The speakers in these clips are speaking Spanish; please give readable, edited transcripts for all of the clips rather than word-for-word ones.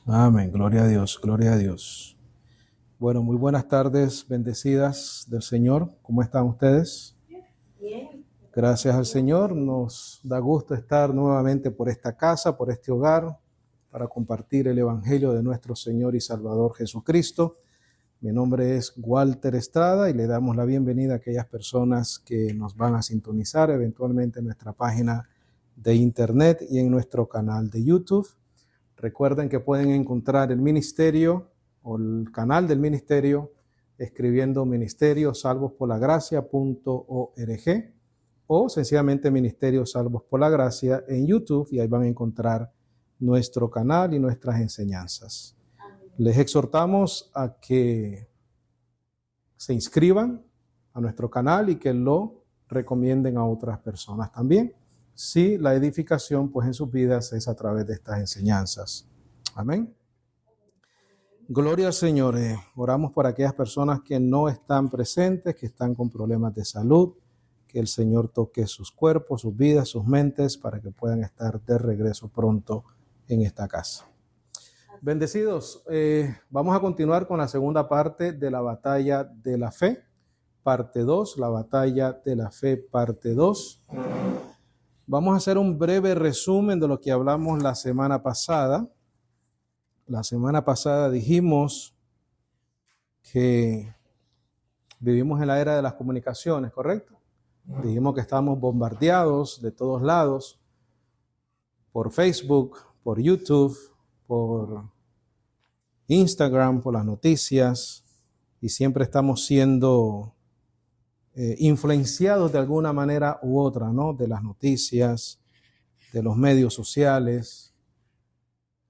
Amén, gloria a Dios, gloria a Dios. Bueno, muy buenas tardes, bendecidas del Señor. ¿Cómo están ustedes? Bien. Gracias al Señor, nos da gusto estar nuevamente por esta casa, por este hogar, para compartir el Evangelio de nuestro Señor y Salvador Jesucristo. Mi nombre es Walter Estrada y le damos la bienvenida a aquellas personas que nos van a sintonizar eventualmente en nuestra página de internet y en nuestro canal de YouTube. Recuerden que pueden encontrar el ministerio o el canal del ministerio escribiendo ministeriosalvospolagracia.org o sencillamente Ministerio Salvos por la Gracia en YouTube, y ahí van a encontrar nuestro canal y nuestras enseñanzas. Les exhortamos a que se inscriban a nuestro canal y que lo recomienden a otras personas también, si la edificación pues en sus vidas es a través de estas enseñanzas. Amén. Gloria al Señor. Oramos por aquellas personas que no están presentes, que están con problemas de salud, que el Señor toque sus cuerpos, sus vidas, sus mentes, para que puedan estar de regreso pronto en esta casa. Bendecidos, vamos a continuar con la segunda parte de la batalla de la fe, parte 2, la batalla de la fe, parte 2. Vamos a hacer un breve resumen de lo que hablamos la semana pasada. La semana pasada dijimos que vivimos en la era de las comunicaciones, ¿correcto? Dijimos que estamos bombardeados de todos lados por Facebook, por YouTube, por Instagram, por las noticias, y siempre estamos siendo influenciados de alguna manera u otra, ¿no? De las noticias, de los medios sociales,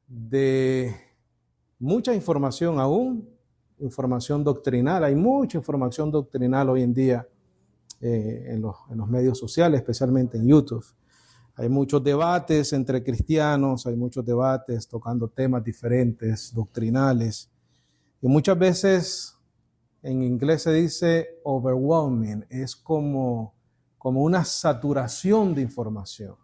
de mucha información aún, información doctrinal. Hay mucha información doctrinal hoy en día en los medios sociales, especialmente en YouTube. Hay muchos debates entre cristianos, hay muchos debates tocando temas diferentes, doctrinales. Y muchas veces en inglés se dice overwhelming, es como una saturación de información.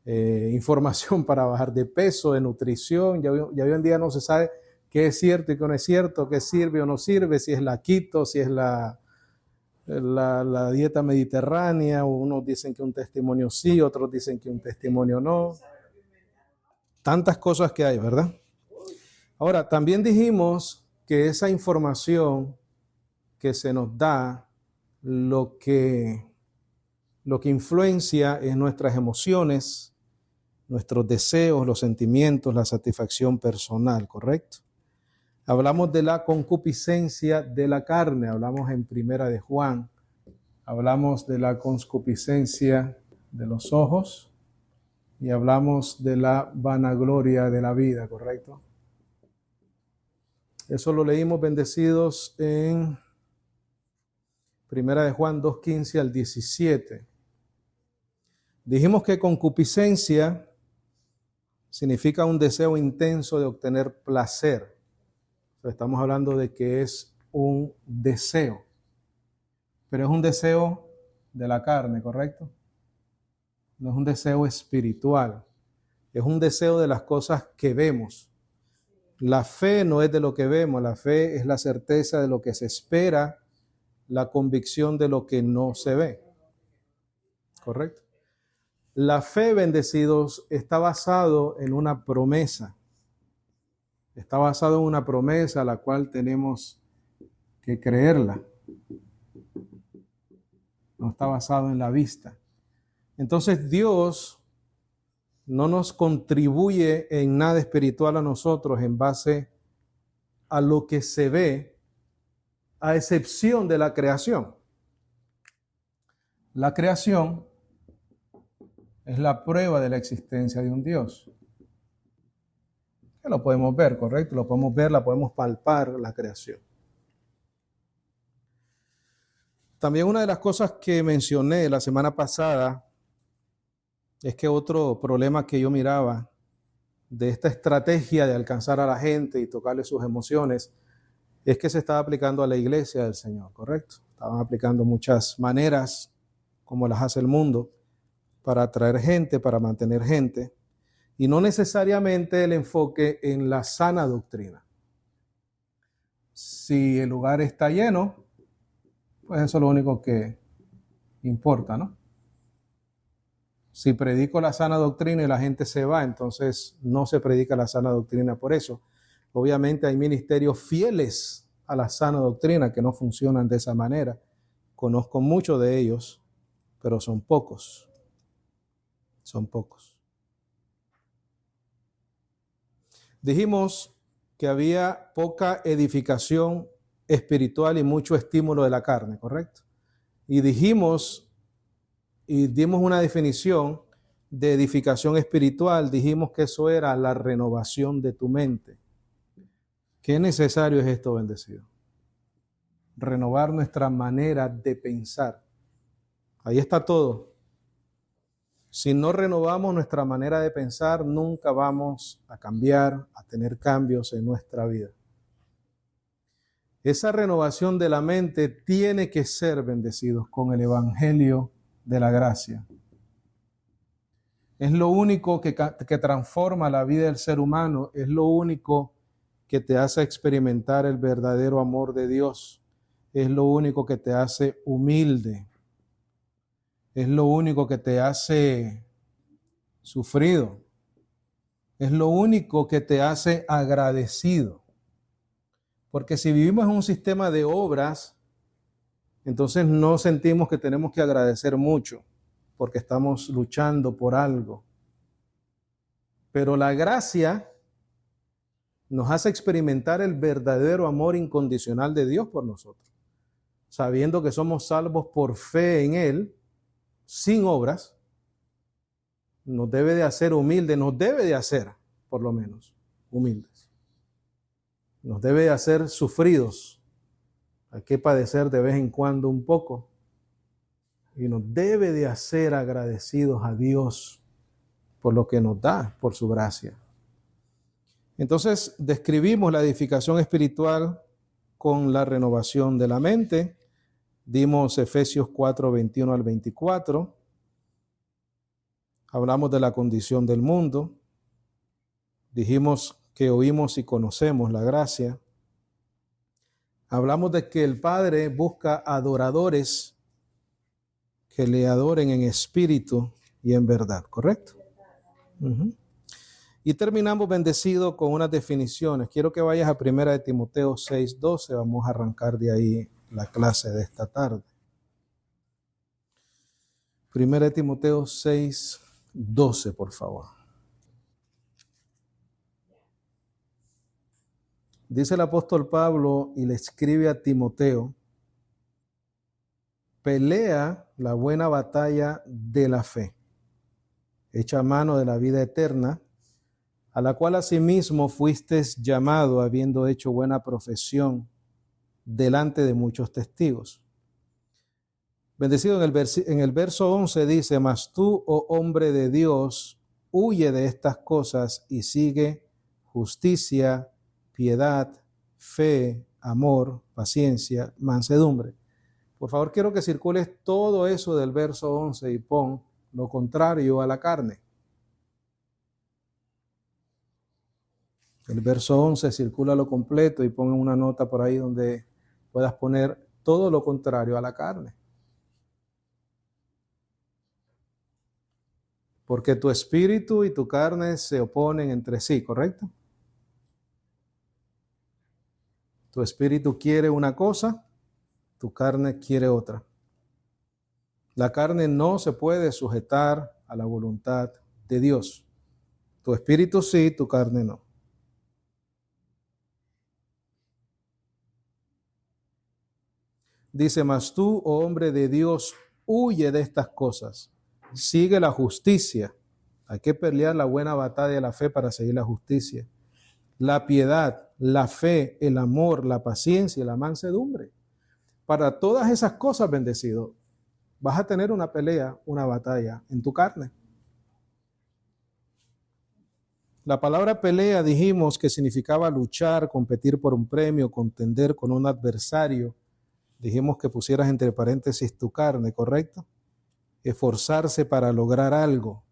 Información para bajar de peso, de nutrición. Ya hoy en día no se sabe qué es cierto y qué no es cierto, qué sirve o no sirve, si es la keto, si es la dieta mediterránea. Unos dicen que un testimonio sí, otros dicen que un testimonio no. Tantas cosas que hay, ¿verdad? Ahora, también dijimos que esa información que se nos da, lo que influencia es nuestras emociones, nuestros deseos, los sentimientos, la satisfacción personal, ¿correcto? Hablamos de la concupiscencia de la carne, hablamos en Primera de Juan, hablamos de la concupiscencia de los ojos y hablamos de la vanagloria de la vida, ¿correcto? Eso lo leímos, bendecidos, en Primera de Juan 2:15 al 17. Dijimos que concupiscencia significa un deseo intenso de obtener placer. Estamos hablando de que es un deseo, pero es un deseo de la carne, ¿correcto? No es un deseo espiritual, es un deseo de las cosas que vemos. La fe no es de lo que vemos, la fe es la certeza de lo que se espera, la convicción de lo que no se ve, ¿correcto? La fe, bendecidos, está basado en una promesa. Está basado en una promesa a la cual tenemos que creerla. No está basado en la vista. Entonces Dios no nos contribuye en nada espiritual a nosotros en base a lo que se ve, a excepción de la creación. La creación es la prueba de la existencia de un Dios. Que lo podemos ver, ¿correcto? Lo podemos ver, la podemos palpar, la creación. También una de las cosas que mencioné la semana pasada es que otro problema que yo miraba de esta estrategia de alcanzar a la gente y tocarle sus emociones es que se estaba aplicando a la iglesia del Señor, ¿correcto? Estaban aplicando muchas maneras como las hace el mundo para atraer gente, para mantener gente. y no necesariamente el enfoque en la sana doctrina. Si el lugar está lleno, pues eso es lo único que importa, ¿no? Si predico la sana doctrina y la gente se va, entonces no se predica la sana doctrina por eso. Obviamente hay ministerios fieles a la sana doctrina que no funcionan de esa manera. Conozco muchos de ellos, pero son pocos. Son pocos. Dijimos que había poca edificación espiritual y mucho estímulo de la carne, ¿correcto? Y dimos una definición de edificación espiritual. Dijimos que eso era la renovación de tu mente. ¿Qué necesario es esto, bendecido? Renovar nuestra manera de pensar. Ahí está todo. Si no renovamos nuestra manera de pensar, nunca vamos a cambiar, a tener cambios en nuestra vida. Esa renovación de la mente tiene que ser, bendecidos, con el evangelio de la gracia. Es lo único que transforma la vida del ser humano, es lo único que te hace experimentar el verdadero amor de Dios, es lo único que te hace humilde, es lo único que te hace sufrido, es lo único que te hace agradecido. Porque si vivimos en un sistema de obras, entonces no sentimos que tenemos que agradecer mucho, porque estamos luchando por algo. Pero la gracia nos hace experimentar el verdadero amor incondicional de Dios por nosotros, sabiendo que somos salvos por fe en Él, sin obras. Nos debe de hacer humildes, nos debe de hacer, por lo menos, humildes. Nos debe de hacer sufridos. Hay que padecer de vez en cuando un poco. Y nos debe de hacer agradecidos a Dios por lo que nos da, por su gracia. Entonces, describimos la edificación espiritual con la renovación de la mente. Dimos Efesios 4, 21 al 24. Hablamos de la condición del mundo. Dijimos que oímos y conocemos la gracia. Hablamos de que el Padre busca adoradores que le adoren en espíritu y en verdad, ¿correcto? Y terminamos, bendecido, con unas definiciones. Quiero que vayas a 1 Timoteo 6:12. Vamos a arrancar de ahí la clase de esta tarde. 1 Timoteo 6:12, por favor. Dice el apóstol Pablo y le escribe a Timoteo: pelea la buena batalla de la fe, echa mano de la vida eterna, a la cual asimismo fuiste llamado, habiendo hecho buena profesión delante de muchos testigos. Bendecido, en el verso 11 dice: mas tú, oh hombre de Dios, huye de estas cosas y sigue justicia, piedad, fe, amor, paciencia, mansedumbre. Por favor, quiero que circules todo eso del verso 11 y pon lo contrario a la carne. El verso 11, circúlalo completo y pon una nota por ahí donde puedas poner todo lo contrario a la carne. Porque tu espíritu y tu carne se oponen entre sí, ¿correcto? Tu espíritu quiere una cosa, tu carne quiere otra. La carne no se puede sujetar a la voluntad de Dios. Tu espíritu sí, tu carne no. Dice: mas tú, oh hombre de Dios, huye de estas cosas. Sigue la justicia. Hay que pelear la buena batalla de la fe para seguir la justicia. La piedad, la fe, el amor, la paciencia y la mansedumbre. Para todas esas cosas, bendecido, vas a tener una pelea, una batalla en tu carne. La palabra pelea dijimos que significaba luchar, competir por un premio, contender con un adversario. Dijimos que pusieras entre paréntesis tu carne, ¿correcto? Esforzarse para lograr algo.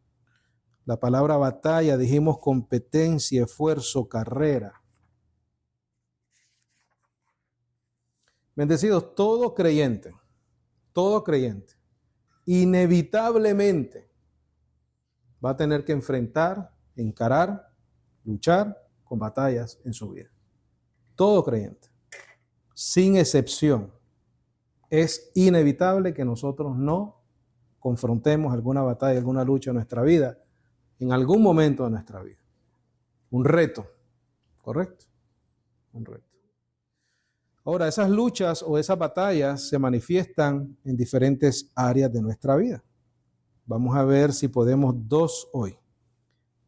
La palabra batalla, dijimos competencia, esfuerzo, carrera. Bendecidos, todo creyente, inevitablemente va a tener que enfrentar, encarar, luchar con batallas en su vida. Todo creyente, sin excepción, es inevitable que nosotros no confrontemos alguna batalla, alguna lucha en nuestra vida, en algún momento de nuestra vida. Un reto, ¿correcto? Un reto. Ahora, esas luchas o esas batallas se manifiestan en diferentes áreas de nuestra vida. Vamos a ver si podemos dos hoy.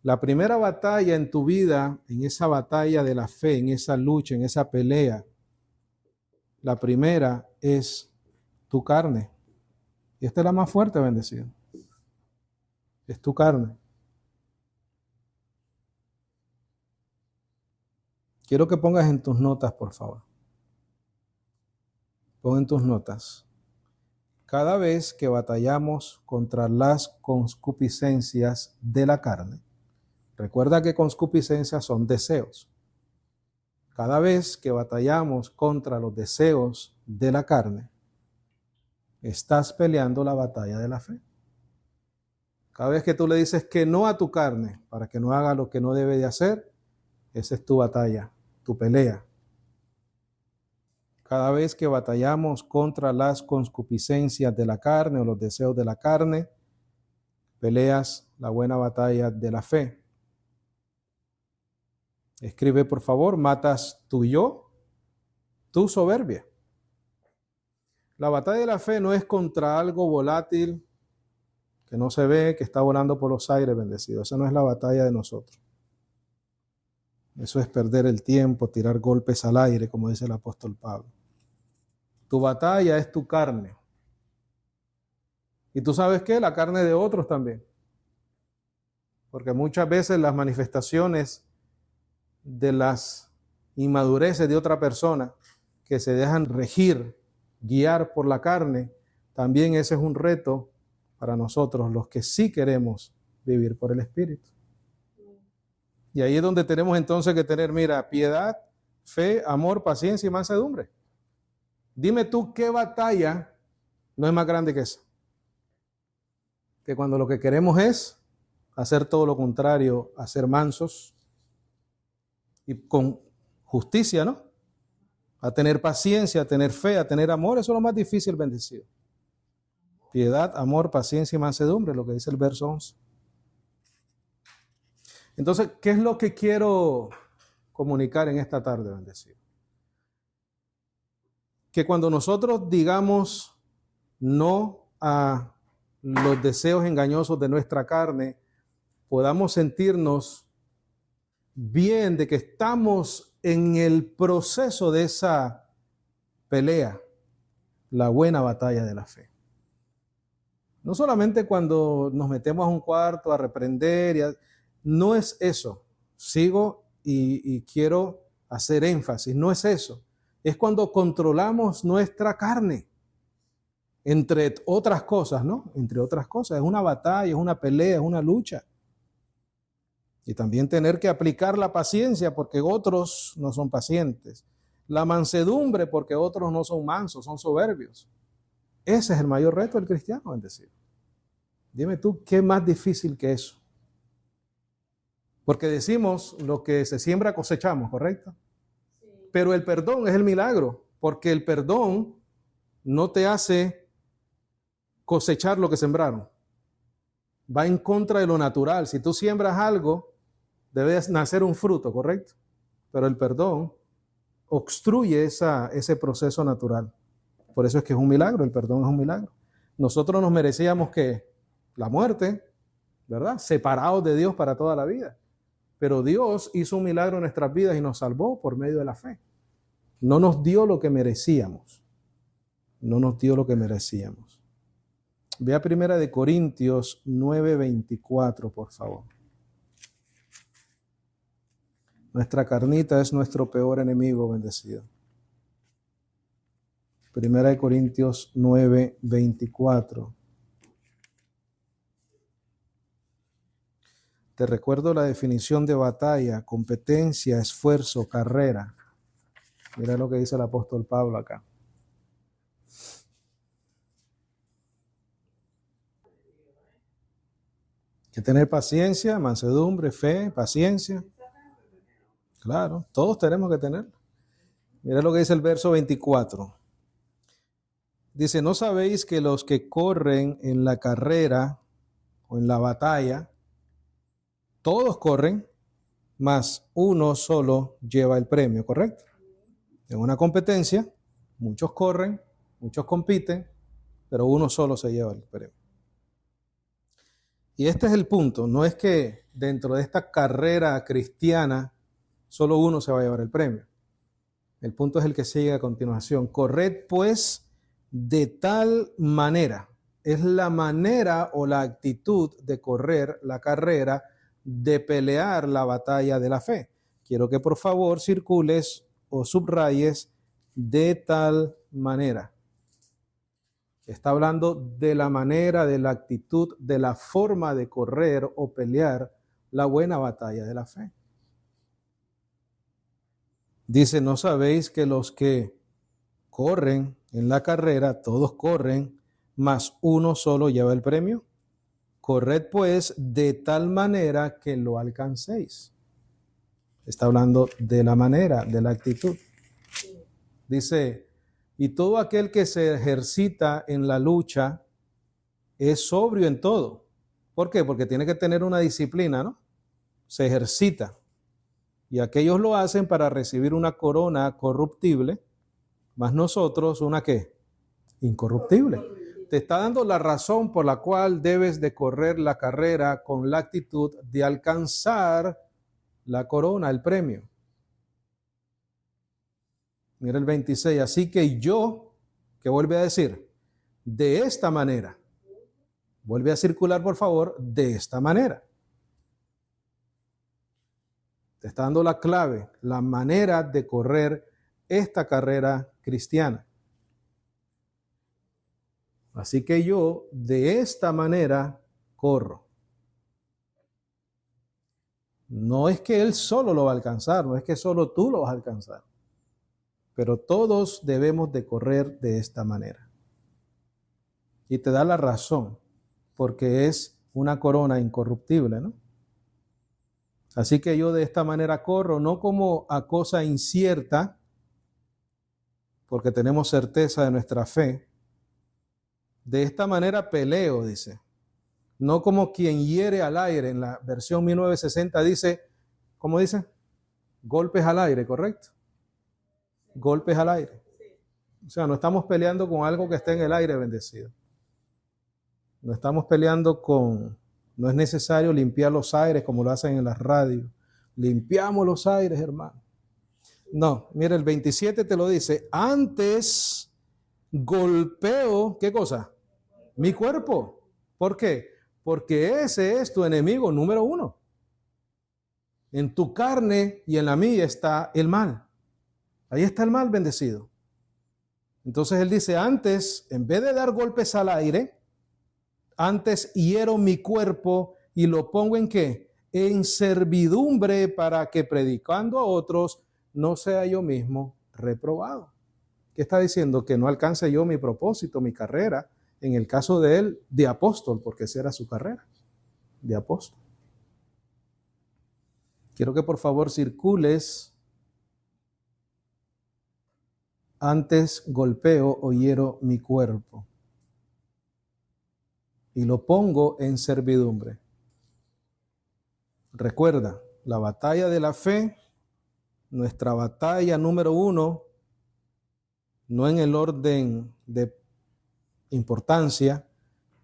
La primera batalla en tu vida, en esa batalla de la fe, en esa lucha, en esa pelea, la primera es tu carne. Y esta es la más fuerte, bendecido. Es tu carne. Quiero que pongas en tus notas, por favor. Pon en tus notas. Cada vez que batallamos contra las concupiscencias de la carne, recuerda que concupiscencias son deseos. Cada vez que batallamos contra los deseos de la carne, estás peleando la batalla de la fe. Cada vez que tú le dices que no a tu carne para que no haga lo que no debe de hacer, esa es tu batalla, tu pelea. Cada vez que batallamos contra las concupiscencias de la carne o los deseos de la carne, peleas la buena batalla de la fe. Escribe, por favor, matas tu yo, tu soberbia. La batalla de la fe no es contra algo volátil que no se ve, que está volando por los aires, bendecido. Esa no es la batalla de nosotros. Eso es perder el tiempo, tirar golpes al aire, como dice el apóstol Pablo. Tu batalla es tu carne. ¿Y tú sabes qué? La carne de otros también. Porque muchas veces las manifestaciones de las inmadureces de otra persona que se dejan regir, guiar por la carne, también ese es un reto para nosotros, los que sí queremos vivir por el Espíritu. Y ahí es donde tenemos entonces que tener, mira, piedad, fe, amor, paciencia y mansedumbre. Dime tú qué batalla no es más grande que esa. Que cuando lo que queremos es hacer todo lo contrario, a ser mansos y con justicia, ¿no? A tener paciencia, a tener fe, a tener amor, eso es lo más difícil, bendecido. Piedad, amor, paciencia y mansedumbre, lo que dice el verso 11. Entonces, ¿qué es lo que quiero comunicar en esta tarde, bendecido? Que cuando nosotros digamos no a los deseos engañosos de nuestra carne, podamos sentirnos bien de que estamos en el proceso de esa pelea, la buena batalla de la fe. No solamente cuando nos metemos a un cuarto a reprender, no es eso. Sigo y quiero hacer énfasis, no es eso. Es cuando controlamos nuestra carne, entre otras cosas, ¿no? Entre otras cosas, es una batalla, es una pelea, es una lucha. Y también tener que aplicar la paciencia porque otros no son pacientes. La mansedumbre porque otros no son mansos, son soberbios. Ese es el mayor reto del cristiano, es decir. Dime tú, ¿qué más difícil que eso? Porque decimos lo que se siembra cosechamos, ¿correcto? Sí. Pero el perdón es el milagro, porque el perdón no te hace cosechar lo que sembraron. Va en contra de lo natural. Si tú siembras algo, debe nacer un fruto, ¿correcto? Pero el perdón obstruye ese proceso natural. Por eso es que es un milagro, el perdón es un milagro. Nosotros nos merecíamos que la muerte, ¿verdad? Separados de Dios para toda la vida. Pero Dios hizo un milagro en nuestras vidas y nos salvó por medio de la fe. No nos dio lo que merecíamos. No nos dio lo que merecíamos. Ve a 1 Corintios 9:24, por favor. Nuestra carnita es nuestro peor enemigo, bendecido. 1 Corintios 9:24. Te recuerdo la definición de batalla: competencia, esfuerzo, carrera. Mira lo que dice el apóstol Pablo acá. Hay que tener paciencia, mansedumbre, fe, paciencia. Claro, todos tenemos que tener. Mira lo que dice el verso 24. Dice, ¿no sabéis que los que corren en la carrera o en la batalla, todos corren, mas uno solo lleva el premio, ¿correcto? En una competencia, muchos corren, muchos compiten, pero uno solo se lleva el premio. Y este es el punto, no es que dentro de esta carrera cristiana solo uno se va a llevar el premio. El punto es el que sigue a continuación. Corred pues de tal manera, es la manera o la actitud de correr la carrera, de pelear la batalla de la fe. Quiero que por favor circules o subrayes de tal manera. Está hablando de la manera, de la actitud, de la forma de correr o pelear la buena batalla de la fe. Dice, ¿no sabéis que los que corren en la carrera, todos corren, mas uno solo lleva el premio? Corred pues de tal manera que lo alcancéis. Está hablando de la manera, de la actitud. Dice, y todo aquel que se ejercita en la lucha es sobrio en todo. ¿Por qué? Porque tiene que tener una disciplina, ¿no? Se ejercita. Y aquellos lo hacen para recibir una corona corruptible, mas nosotros una ¿qué? Incorruptible. Te está dando la razón por la cual debes de correr la carrera con la actitud de alcanzar la corona, el premio. Mira el 26, así que yo, ¿qué vuelve a decir? De esta manera. Vuelve a circular, por favor, de esta manera. Te está dando la clave, la manera de correr esta carrera cristiana. Así que yo de esta manera corro. No es que él solo lo va a alcanzar, no es que solo tú lo vas a alcanzar, pero todos debemos de correr de esta manera. Y te da la razón, porque es una corona incorruptible, ¿no? Así que yo de esta manera corro, no como a cosa incierta, porque tenemos certeza de nuestra fe. De esta manera peleo, dice. No como quien hiere al aire. En la versión 1960 dice, ¿cómo dice? Golpes al aire, ¿correcto? Golpes al aire. O sea, no estamos peleando con algo que esté en el aire bendecido. No estamos peleando con... No es necesario limpiar los aires como lo hacen en las radios. Limpiamos los aires, hermano. No, mira, el 27 te lo dice. Antes golpeo, ¿qué cosa? Mi cuerpo. ¿Por qué? Porque ese es tu enemigo número uno. En tu carne y en la mía está el mal. Ahí está el mal, bendecido. Entonces él dice, antes, en vez de dar golpes al aire, antes hiero mi cuerpo y lo pongo ¿en qué? En servidumbre para que predicando a otros no sea yo mismo reprobado. ¿Qué está diciendo? Que no alcance yo mi propósito, mi carrera. En el caso de él, de apóstol, porque esa era su carrera, de apóstol. Quiero que por favor circules. Antes golpeo o hiero mi cuerpo y lo pongo en servidumbre. Recuerda, la batalla de la fe, nuestra batalla número uno, no en el orden de importancia,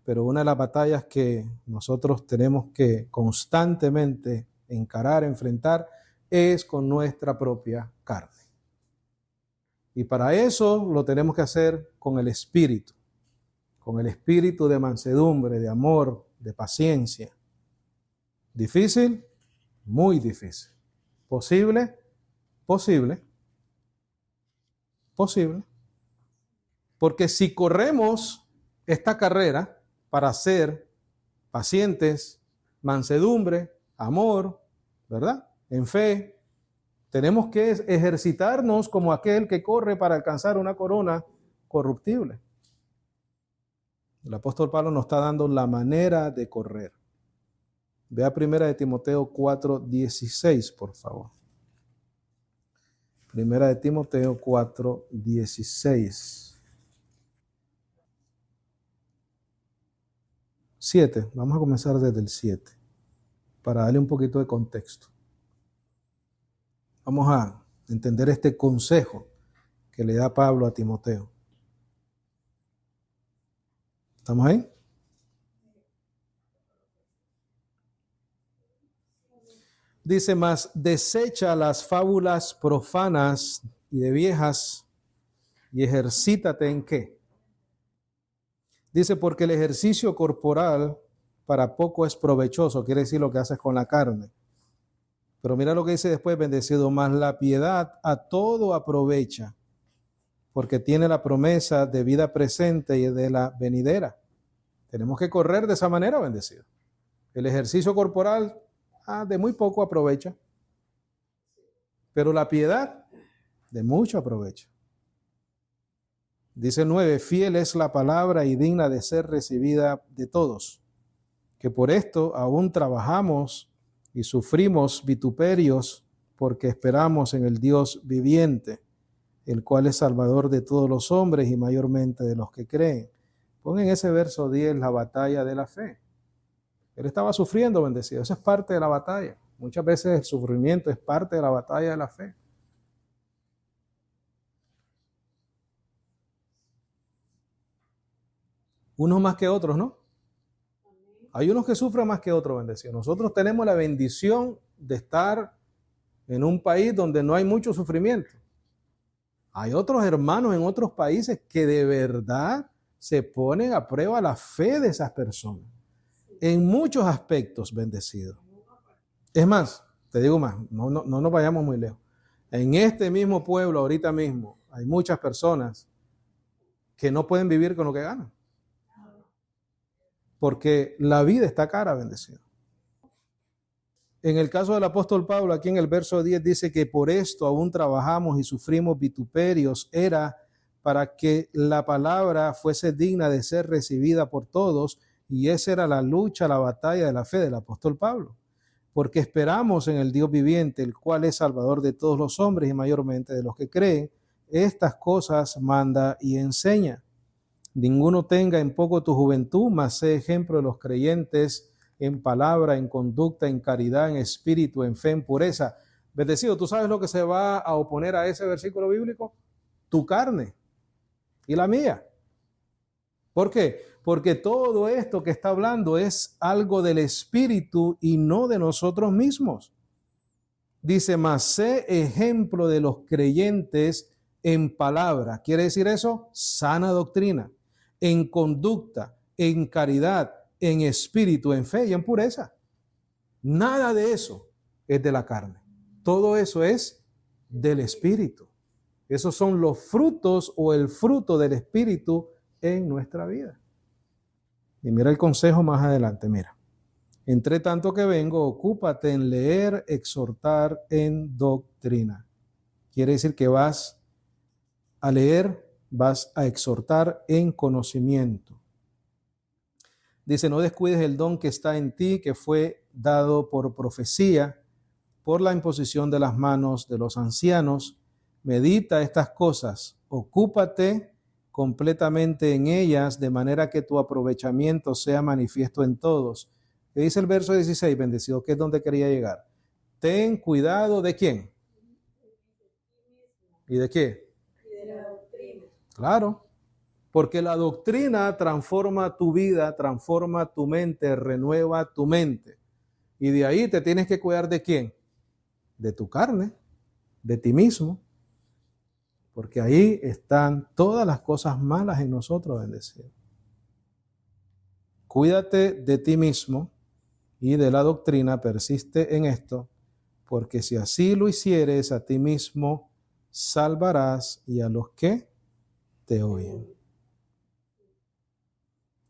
pero una de las batallas que nosotros tenemos que constantemente encarar, enfrentar, es con nuestra propia carne. Y para eso lo tenemos que hacer con el espíritu de mansedumbre, de amor, de paciencia. ¿Difícil? Muy difícil. ¿Posible? Posible. Posible. Porque si corremos esta carrera para ser pacientes, mansedumbre, amor, ¿verdad? En fe. Tenemos que ejercitarnos como aquel que corre para alcanzar una corona corruptible. El apóstol Pablo nos está dando la manera de correr. Vea 1 Timoteo 4:16, por favor. 1 Timoteo 4:16. 7, vamos a comenzar desde el 7, para darle un poquito de contexto. Vamos a entender este consejo que le da Pablo a Timoteo. ¿Estamos ahí? Dice, mas desecha las fábulas profanas y de viejas y ejercítate ¿en qué? Dice, porque el ejercicio corporal para poco es provechoso, quiere decir lo que haces con la carne. Pero mira lo que dice después, bendecido, más la piedad a todo aprovecha, porque tiene la promesa de vida presente y de la venidera. Tenemos que correr de esa manera, bendecido. El ejercicio corporal de muy poco aprovecha, pero la piedad de mucho aprovecha. Dice 9, fiel es la palabra y digna de ser recibida de todos, que por esto aún trabajamos y sufrimos vituperios porque esperamos en el Dios viviente, el cual es salvador de todos los hombres y mayormente de los que creen. Pon en ese verso 10 la batalla de la fe. Él estaba sufriendo, bendecido. Eso es parte de la batalla. Muchas veces el sufrimiento es parte de la batalla de la fe. Unos más que otros, ¿no? Hay unos que sufren más que otros, bendecido. Nosotros tenemos la bendición de estar en un país donde no hay mucho sufrimiento. Hay otros hermanos en otros países que de verdad se ponen a prueba la fe de esas personas. En muchos aspectos, bendecido. Es más, te digo más, no nos vayamos muy lejos. En este mismo pueblo, ahorita mismo, hay muchas personas que no pueden vivir con lo que ganan. Porque la vida está cara, bendecido. En el caso del apóstol Pablo, aquí en el verso 10 dice que por esto aún trabajamos y sufrimos vituperios, era para que la palabra fuese digna de ser recibida por todos, y esa era la lucha, la batalla de la fe del apóstol Pablo. Porque esperamos en el Dios viviente, el cual es salvador de todos los hombres y mayormente de los que creen. Estas cosas manda y enseña. Ninguno tenga en poco tu juventud, mas sé ejemplo de los creyentes en palabra, en conducta, en caridad, en espíritu, en fe, en pureza. Bendecido, ¿tú sabes lo que se va a oponer a ese versículo bíblico? Tu carne y la mía. ¿Por qué? Porque todo esto que está hablando es algo del espíritu y no de nosotros mismos. Dice, mas sé ejemplo de los creyentes en palabra. ¿Quiere decir eso? Sana doctrina. En conducta, en caridad, en espíritu, en fe y en pureza. Nada de eso es de la carne. Todo eso es del espíritu. Esos son los frutos o el fruto del espíritu en nuestra vida. Y mira el consejo más adelante, mira. Entre tanto que vengo, ocúpate en leer, exhortar en doctrina. Quiere decir que vas a leer, vas a exhortar en conocimiento. Dice, no descuides el don que está en ti, que fue dado por profecía, por la imposición de las manos de los ancianos. Medita estas cosas, ocúpate completamente en ellas, de manera que tu aprovechamiento sea manifiesto en todos. ¿Qué dice el verso 16, bendecido? Que es donde quería llegar. Ten cuidado ¿de quién? ¿Y de qué? Y de la doctrina. Claro. Porque la doctrina transforma tu vida, transforma tu mente, renueva tu mente. Y de ahí te tienes que cuidar ¿de quién? De tu carne, de ti mismo. Porque ahí están todas las cosas malas en nosotros, bendecido. Cuídate de ti mismo y de la doctrina, persiste en esto, porque si así lo hicieres, a ti mismo salvarás y a los que te oyen.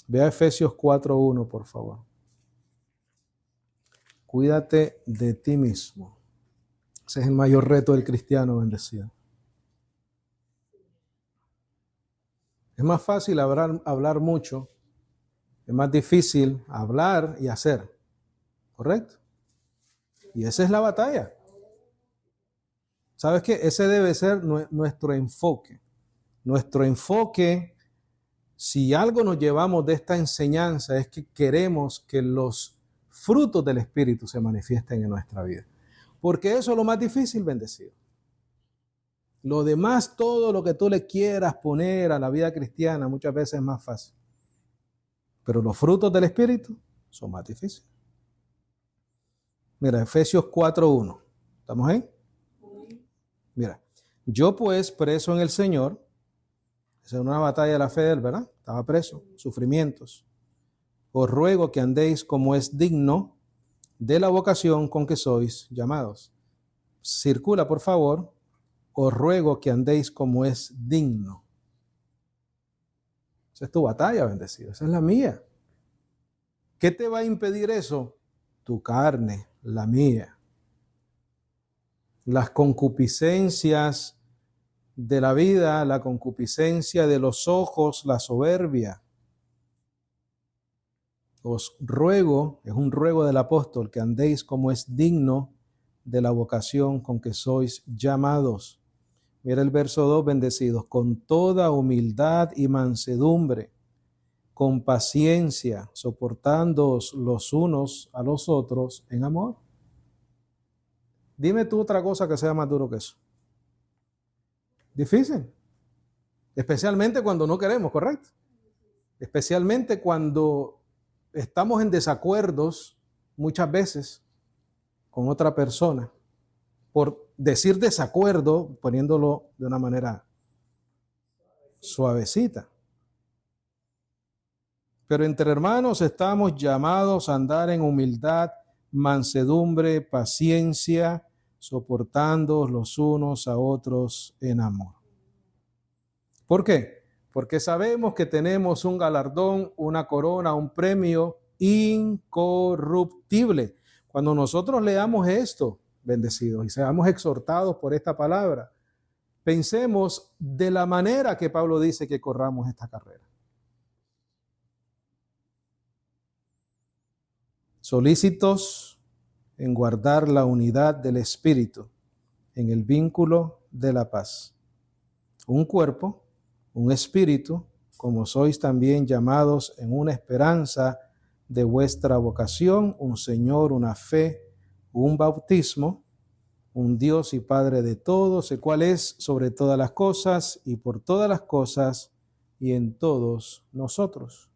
Ve a Efesios 4:1, por favor. Cuídate de ti mismo. Ese es el mayor reto del cristiano bendecido. Es más fácil hablar mucho, es más difícil hablar y hacer, ¿correcto? Y esa es la batalla. ¿Sabes qué? Ese debe ser nuestro enfoque. Nuestro enfoque, si algo nos llevamos de esta enseñanza, es que queremos que los frutos del Espíritu se manifiesten en nuestra vida. Porque eso es lo más difícil, bendecido. Lo demás, todo lo que tú le quieras poner a la vida cristiana, muchas veces es más fácil. Pero los frutos del Espíritu son más difíciles. Mira, Efesios 4:1. ¿Estamos ahí? Mira, yo pues preso en el Señor, esa es una batalla de la fe de él, ¿verdad? Estaba preso, sufrimientos. Os ruego que andéis como es digno de la vocación con que sois llamados. Circula, por favor. Os ruego que andéis como es digno. Esa es tu batalla, bendecido. Esa es la mía. ¿Qué te va a impedir eso? Tu carne, la mía. Las concupiscencias de la vida, la concupiscencia de los ojos, la soberbia. Os ruego, es un ruego del apóstol, que andéis como es digno de la vocación con que sois llamados. Mira el verso 2, bendecidos, con toda humildad y mansedumbre, con paciencia, soportándoos los unos a los otros en amor. Dime tú otra cosa que sea más duro que eso. Difícil. Especialmente cuando no queremos, ¿correcto? Especialmente cuando estamos en desacuerdos muchas veces con otra persona. Por decir desacuerdo, poniéndolo de una manera suavecita. Pero entre hermanos estamos llamados a andar en humildad, mansedumbre, paciencia, soportando los unos a otros en amor. ¿Por qué? Porque sabemos que tenemos un galardón, una corona, un premio incorruptible. Cuando nosotros leamos esto, bendecidos, y seamos exhortados por esta palabra, pensemos de la manera que Pablo dice que corramos esta carrera. Solícitos en guardar la unidad del Espíritu, en el vínculo de la paz. Un cuerpo, un espíritu, como sois también llamados en una esperanza de vuestra vocación, un Señor, una fe, un bautismo, un Dios y Padre de todos, el cual es sobre todas las cosas y por todas las cosas y en todos nosotros.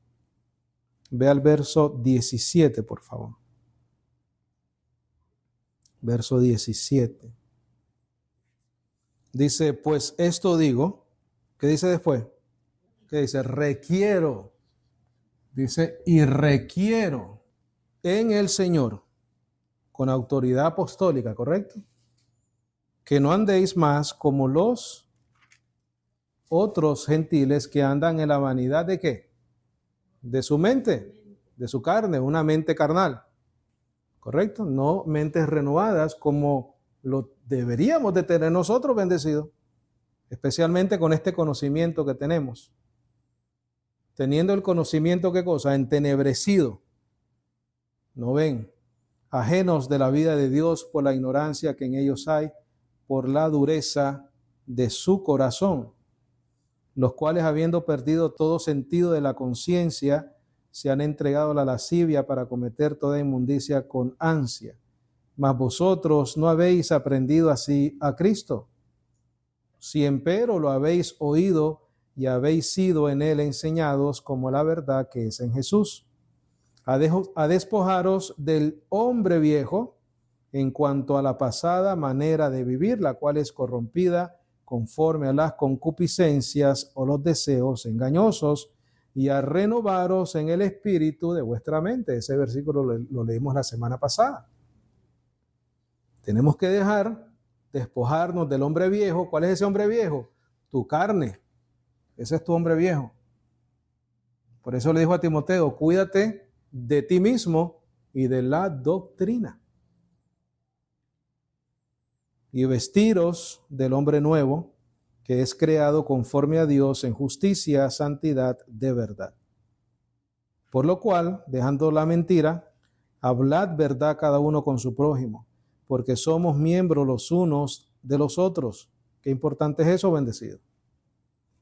Ve al verso 17, por favor. Verso 17. Dice, pues esto digo, ¿qué dice después? ¿Qué dice? Requiero. Dice, y requiero en el Señor, con autoridad apostólica, ¿correcto? Que no andéis más como los otros gentiles que andan en la vanidad ¿de qué? De su mente, de su carne, una mente carnal, ¿correcto? No mentes renovadas como lo deberíamos de tener nosotros, bendecidos, especialmente con este conocimiento que tenemos. Teniendo el conocimiento, ¿qué cosa? Entenebrecido. ¿No ven? Ajenos de la vida de Dios por la ignorancia que en ellos hay, por la dureza de su corazón, los cuales, habiendo perdido todo sentido de la conciencia, se han entregado a la lascivia para cometer toda inmundicia con ansia. Mas vosotros no habéis aprendido así a Cristo. Si empero lo habéis oído y habéis sido en él enseñados como la verdad que es en Jesús, a despojaros del hombre viejo en cuanto a la pasada manera de vivir, la cual es corrompida conforme a las concupiscencias o los deseos engañosos, y a renovaros en el espíritu de vuestra mente. Ese versículo lo leímos la semana pasada. Tenemos que despojarnos del hombre viejo. ¿Cuál es ese hombre viejo? Tu carne. Ese es tu hombre viejo. Por eso le dijo a Timoteo, cuídate de ti mismo y de la doctrina. y vestiros del hombre nuevo, que es creado conforme a Dios en justicia, santidad de verdad. Por lo cual, dejando la mentira, hablad verdad cada uno con su prójimo, porque somos miembros los unos de los otros. Qué importante es eso, bendecido.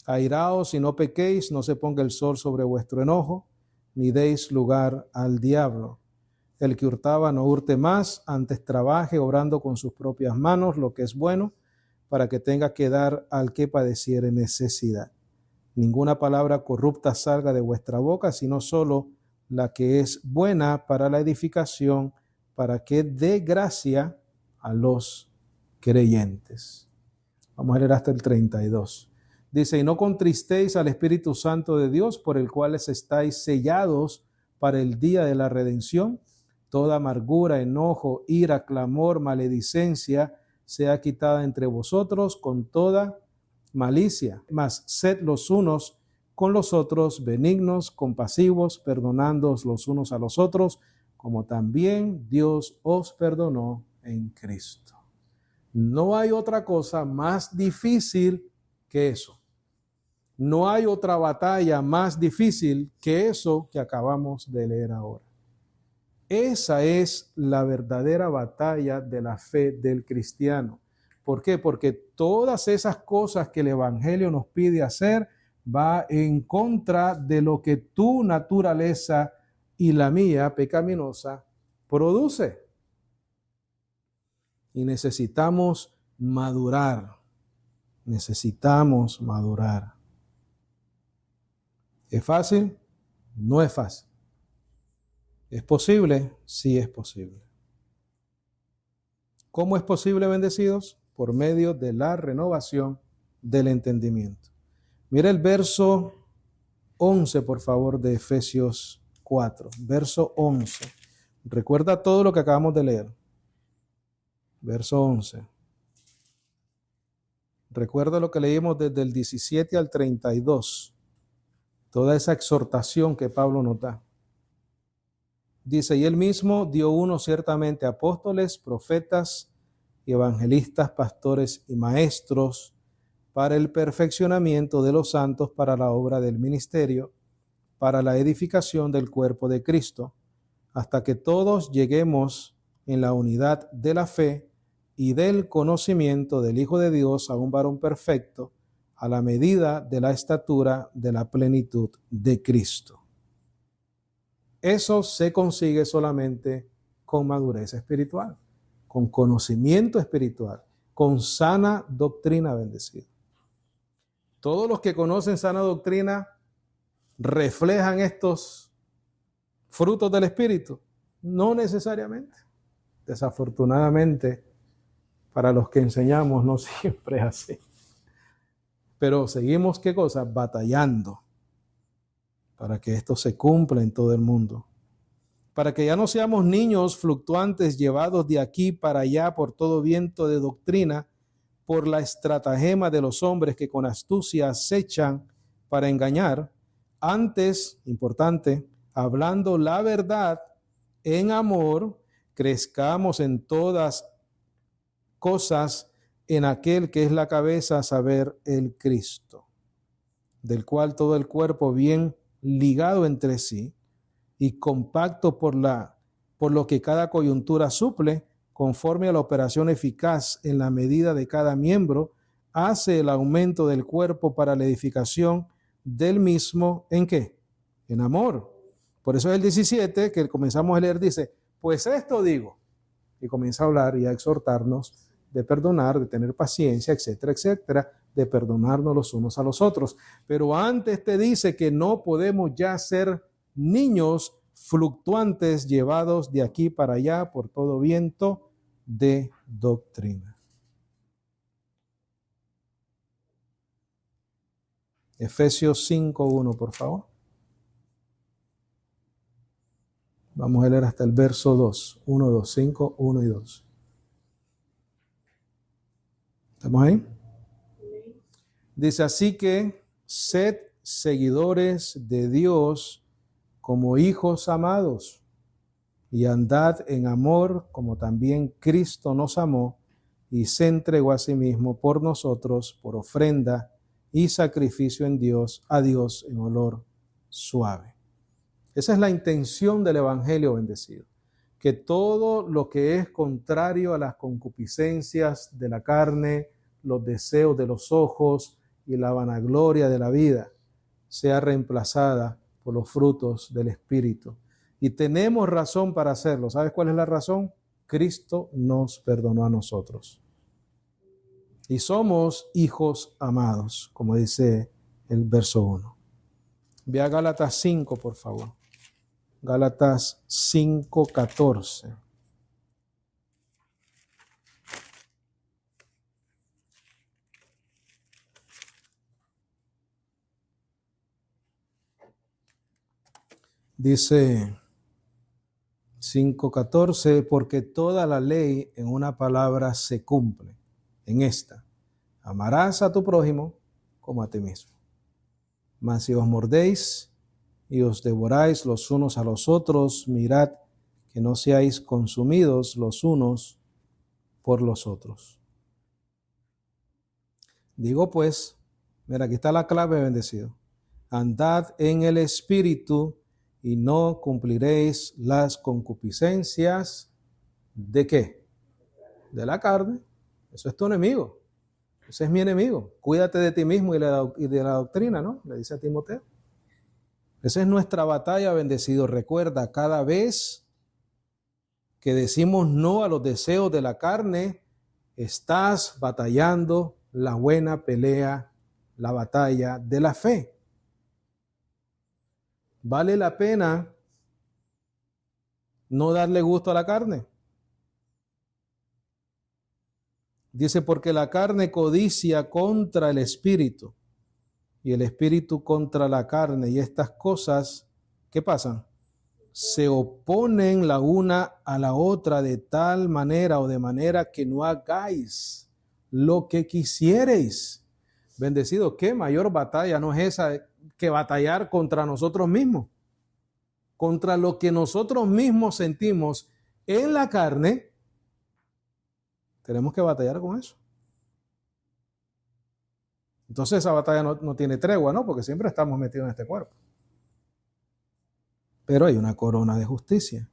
Airaos y no pequéis, no se ponga el sol sobre vuestro enojo, ni deis lugar al diablo. El que hurtaba no hurte más, antes trabaje obrando con sus propias manos lo que es bueno, para que tenga que dar al que padeciere necesidad. Ninguna palabra corrupta salga de vuestra boca, sino solo la que es buena para la edificación, para que dé gracia a los creyentes. Vamos a leer hasta el 32. Dice, y no contristéis al Espíritu Santo de Dios, por el cual estáis sellados para el día de la redención. Toda amargura, enojo, ira, clamor, maledicencia sea quitada entre vosotros con toda malicia. Mas sed los unos con los otros benignos, compasivos, perdonándoos los unos a los otros, como también Dios os perdonó en Cristo. No hay otra cosa más difícil que eso. No hay otra batalla más difícil que eso que acabamos de leer ahora. Esa es la verdadera batalla de la fe del cristiano. ¿Por qué? Porque todas esas cosas que el Evangelio nos pide hacer va en contra de lo que tu naturaleza y la mía pecaminosa produce. Y necesitamos madurar. Necesitamos madurar. ¿Es fácil? No es fácil. ¿Es posible? Sí es posible. ¿Cómo es posible, bendecidos? Por medio de la renovación del entendimiento. Mira el verso 11, por favor, de Efesios 4. Verso 11. Recuerda todo lo que acabamos de leer. Verso 11. Recuerda lo que leímos desde el 17 al 32. Toda esa exhortación que Pablo nos da. Dice, y él mismo dio unos ciertamente apóstoles, profetas, evangelistas, pastores y maestros para el perfeccionamiento de los santos, para la obra del ministerio, para la edificación del cuerpo de Cristo, hasta que todos lleguemos en la unidad de la fe y del conocimiento del Hijo de Dios a un varón perfecto, a la medida de la estatura de la plenitud de Cristo. Eso se consigue solamente con madurez espiritual, con conocimiento espiritual, con sana doctrina, bendecida. Todos los que conocen sana doctrina reflejan estos frutos del Espíritu. No necesariamente. Desafortunadamente, para los que enseñamos no siempre es así. Pero seguimos, ¿qué cosa? Batallando para que esto se cumpla en todo el mundo. Para que ya no seamos niños fluctuantes llevados de aquí para allá por todo viento de doctrina, por la estratagema de los hombres que con astucia acechan para engañar. Antes, importante, hablando la verdad en amor, crezcamos en todas cosas en aquel que es la cabeza, a saber, el Cristo, del cual todo el cuerpo bien ligado entre sí y compacto por lo que cada coyuntura suple, conforme a la operación eficaz en la medida de cada miembro, hace el aumento del cuerpo para la edificación del mismo, ¿en qué? En amor. Por eso el 17, que comenzamos a leer, dice, pues esto digo, y comienza a hablar y a exhortarnos de perdonar, de tener paciencia, etcétera, etcétera, de perdonarnos los unos a los otros. Pero antes te dice que no podemos ya ser niños fluctuantes llevados de aquí para allá por todo viento de doctrina. Efesios 5:1, por favor. Vamos a leer hasta el verso 2. 1, 2, 5, 1 y 2. ¿Estamos ahí? Dice, así que sed seguidores de Dios como hijos amados y andad en amor como también Cristo nos amó y se entregó a sí mismo por nosotros, por ofrenda y sacrificio a Dios en olor suave. Esa es la intención del Evangelio bendecido, que todo lo que es contrario a las concupiscencias de la carne, los deseos de los ojos y la vanagloria de la vida, sea reemplazada por los frutos del Espíritu. Y tenemos razón para hacerlo. ¿Sabes cuál es la razón? Cristo nos perdonó a nosotros. Y somos hijos amados, como dice el verso 1. Ve a Gálatas 5, por favor. Gálatas 5:14. Dice 5:14, porque toda la ley en una palabra se cumple, en esta: amarás a tu prójimo como a ti mismo. Mas si os mordéis y os devoráis los unos a los otros, mirad que no seáis consumidos los unos por los otros. Digo pues, mira, aquí está la clave, bendecido: andad en el Espíritu y no cumpliréis las concupiscencias ¿de qué? De la carne. Eso es tu enemigo. Ese es mi enemigo. Cuídate de ti mismo y de la doctrina, ¿no? Le dice a Timoteo. Esa es nuestra batalla, bendecido. Recuerda, cada vez que decimos no a los deseos de la carne, estás batallando la buena pelea, la batalla de la fe. ¿Vale la pena no darle gusto a la carne? Dice, porque la carne codicia contra el espíritu y el espíritu contra la carne, y estas cosas, ¿qué pasan? Se oponen la una a la otra de tal manera o de manera que no hagáis lo que quisiereis. Bendecido, ¿qué mayor batalla no es esa que batallar contra nosotros mismos? Contra lo que nosotros mismos sentimos en la carne, tenemos que batallar con eso. Entonces esa batalla no tiene tregua, ¿no? Porque siempre estamos metidos en este cuerpo. Pero hay una corona de justicia.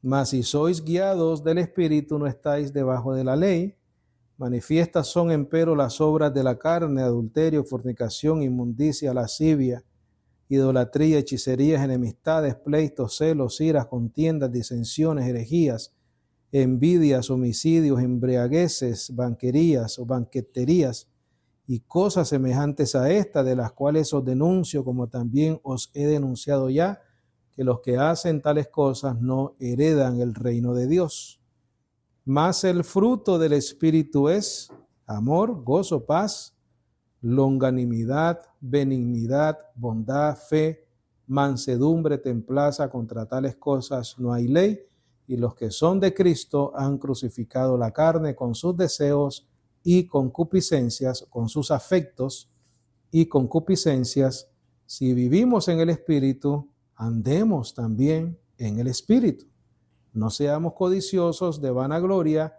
Mas si sois guiados del Espíritu, no estáis debajo de la ley. Manifiestas son empero las obras de la carne: adulterio, fornicación, inmundicia, lascivia, idolatría, hechicerías, enemistades, pleitos, celos, iras, contiendas, disensiones, herejías, envidias, homicidios, embriagueces, banquerías o banqueterías y cosas semejantes a esta, de las cuales os denuncio, como también os he denunciado ya, que los que hacen tales cosas no heredan el reino de Dios. Mas el fruto del Espíritu es amor, gozo, paz, longanimidad, benignidad, bondad, fe, mansedumbre, templanza. Contra tales cosas no hay ley. Y los que son de Cristo han crucificado la carne con sus deseos y concupiscencias, con sus afectos y concupiscencias. Si vivimos en el Espíritu, andemos también en el Espíritu. No seamos codiciosos de vanagloria,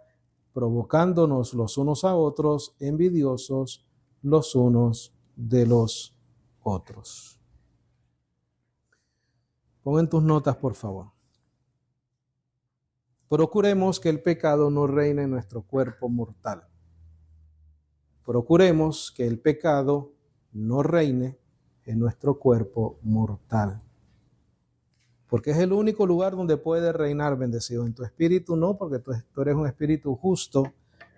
provocándonos los unos a otros, envidiosos los unos de los otros. Pon en tus notas, por favor. Procuremos que el pecado no reine en nuestro cuerpo mortal. Procuremos que el pecado no reine en nuestro cuerpo mortal. Porque es el único lugar donde puede reinar, bendecido. En tu espíritu no, porque tú eres un espíritu justo,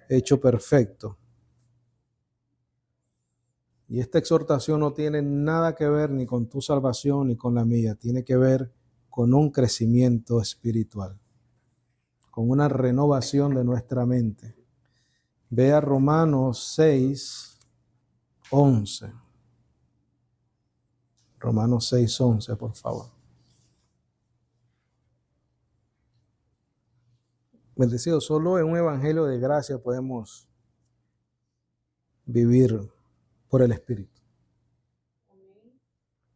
hecho perfecto. Y esta exhortación no tiene nada que ver ni con tu salvación ni con la mía. Tiene que ver con un crecimiento espiritual, con una renovación de nuestra mente. Ve a Romanos 6:11. Romanos 6:11, por favor. Bendecido, solo en un evangelio de gracia podemos vivir por el Espíritu.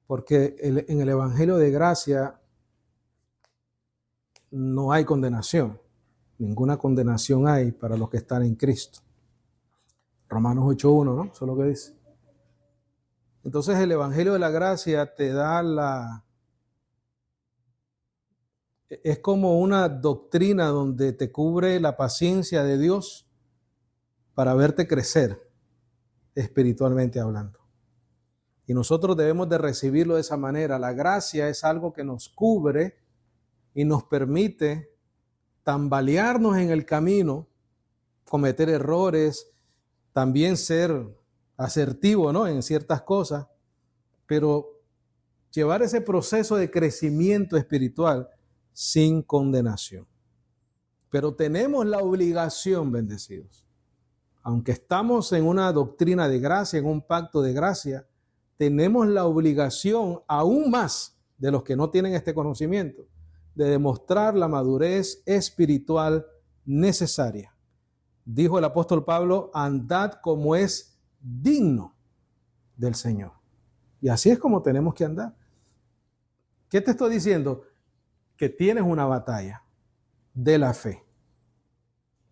Porque en el evangelio de gracia no hay condenación, ninguna condenación hay para los que están en Cristo. Romanos 8:1, ¿no? Eso es lo que dice. Entonces el Evangelio de la Gracia te da es como una doctrina donde te cubre la paciencia de Dios para verte crecer espiritualmente hablando. Y nosotros debemos de recibirlo de esa manera. La gracia es algo que nos cubre y nos permite tambalearnos en el camino, cometer errores, también ser asertivo, ¿no?, en ciertas cosas, pero llevar ese proceso de crecimiento espiritual sin condenación. Pero tenemos la obligación, bendecidos, aunque estamos en una doctrina de gracia, en un pacto de gracia, tenemos la obligación, aún más de los que no tienen este conocimiento, de demostrar la madurez espiritual necesaria. Dijo el apóstol Pablo, andad como es digno del Señor. Y así es como tenemos que andar. ¿Qué te estoy diciendo? Que tienes una batalla de la fe.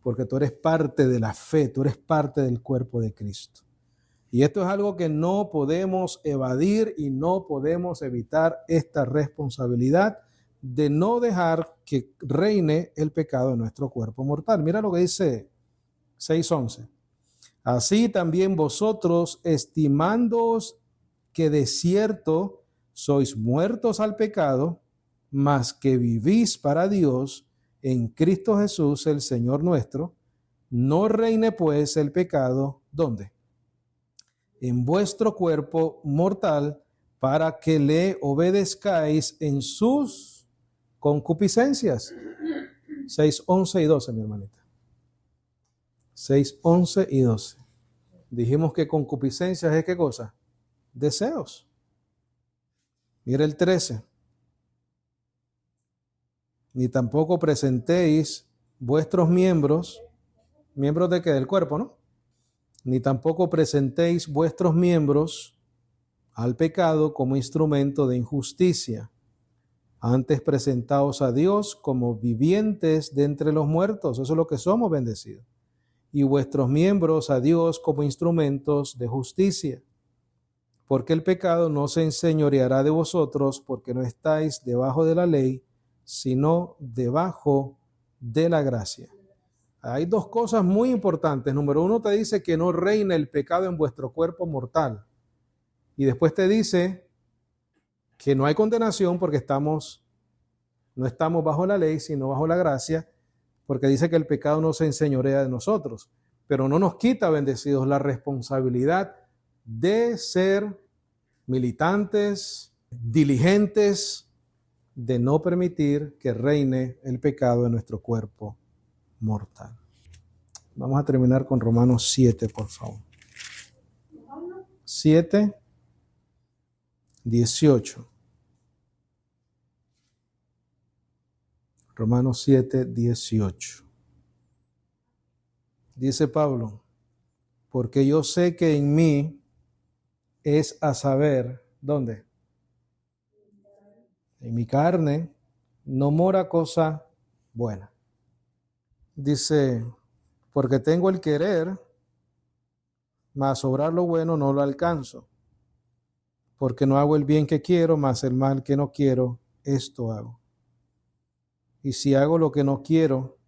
Porque tú eres parte de la fe, tú eres parte del cuerpo de Cristo. Y esto es algo que no podemos evadir y no podemos evitar esta responsabilidad de no dejar que reine el pecado en nuestro cuerpo mortal. Mira lo que dice 6:11. Así también vosotros, estimándoos que de cierto sois muertos al pecado, mas que vivís para Dios en Cristo Jesús, el Señor nuestro, no reine pues el pecado, ¿dónde? En vuestro cuerpo mortal, para que le obedezcáis en sus concupiscencias. 6:11 y 12, mi hermanita. 6:11 y 12. Dijimos que concupiscencias es ¿qué cosa? Deseos. Mira el 13. Ni tampoco presentéis vuestros miembros ¿de qué? Del cuerpo, ¿no? Ni tampoco presentéis vuestros miembros al pecado como instrumento de injusticia. Antes presentaos a Dios como vivientes de entre los muertos. Eso es lo que somos, bendecidos. Y vuestros miembros a Dios como instrumentos de justicia. Porque el pecado no se enseñoreará de vosotros, porque no estáis debajo de la ley, sino debajo de la gracia. Hay dos cosas muy importantes. Número uno, te dice que no reina el pecado en vuestro cuerpo mortal. Y después te dice que no hay condenación porque no estamos bajo la ley, sino bajo la gracia, porque dice que el pecado no se enseñorea de nosotros. Pero no nos quita, bendecidos, la responsabilidad de ser militantes, diligentes, de no permitir que reine el pecado en nuestro cuerpo mortal. Vamos a terminar con Romanos 7, por favor. 7, 18. Romanos 7, 18. Dice Pablo, porque yo sé que en mí es a saber, ¿dónde? En mi carne no mora cosa buena. Dice, porque tengo el querer, mas obrar lo bueno no lo alcanzo. Porque no hago el bien que quiero, mas el mal que no quiero, esto hago. Y si hago lo que no quiero,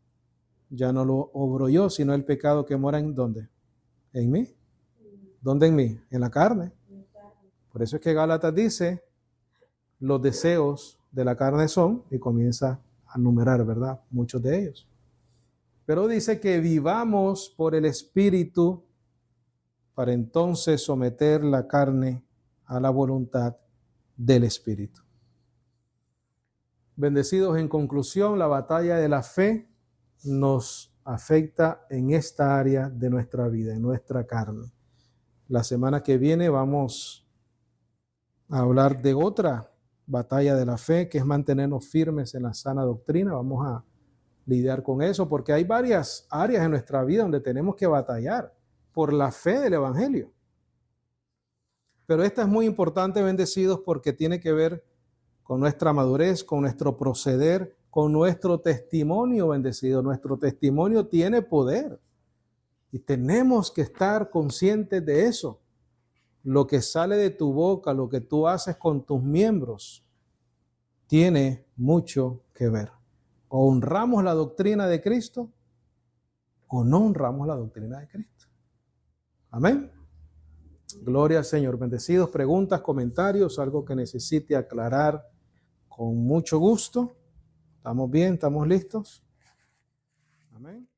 ya no lo obro yo, sino el pecado que mora ¿en dónde? ¿En mí? ¿Dónde en mí? En la carne. Por eso es que Gálatas dice, los deseos de la carne son, y comienza a numerar, ¿verdad? Muchos de ellos. Pero dice que vivamos por el Espíritu para entonces someter la carne a la voluntad del Espíritu. Bendecidos, en conclusión, la batalla de la fe nos afecta en esta área de nuestra vida, en nuestra carne. La semana que viene vamos a hablar de otra batalla de la fe, que es mantenernos firmes en la sana doctrina. Vamos a lidiar con eso, porque hay varias áreas en nuestra vida donde tenemos que batallar por la fe del Evangelio. Pero esta es muy importante, bendecidos, porque tiene que ver con nuestra madurez, con nuestro proceder, con nuestro testimonio bendecido. Nuestro testimonio tiene poder y tenemos que estar conscientes de eso. Lo que sale de tu boca, lo que tú haces con tus miembros, tiene mucho que ver. O honramos la doctrina de Cristo o no honramos la doctrina de Cristo. Amén. Gloria al Señor. Bendecidos, preguntas, comentarios, algo que necesite aclarar con mucho gusto. ¿Estamos bien? ¿Estamos listos? Amén.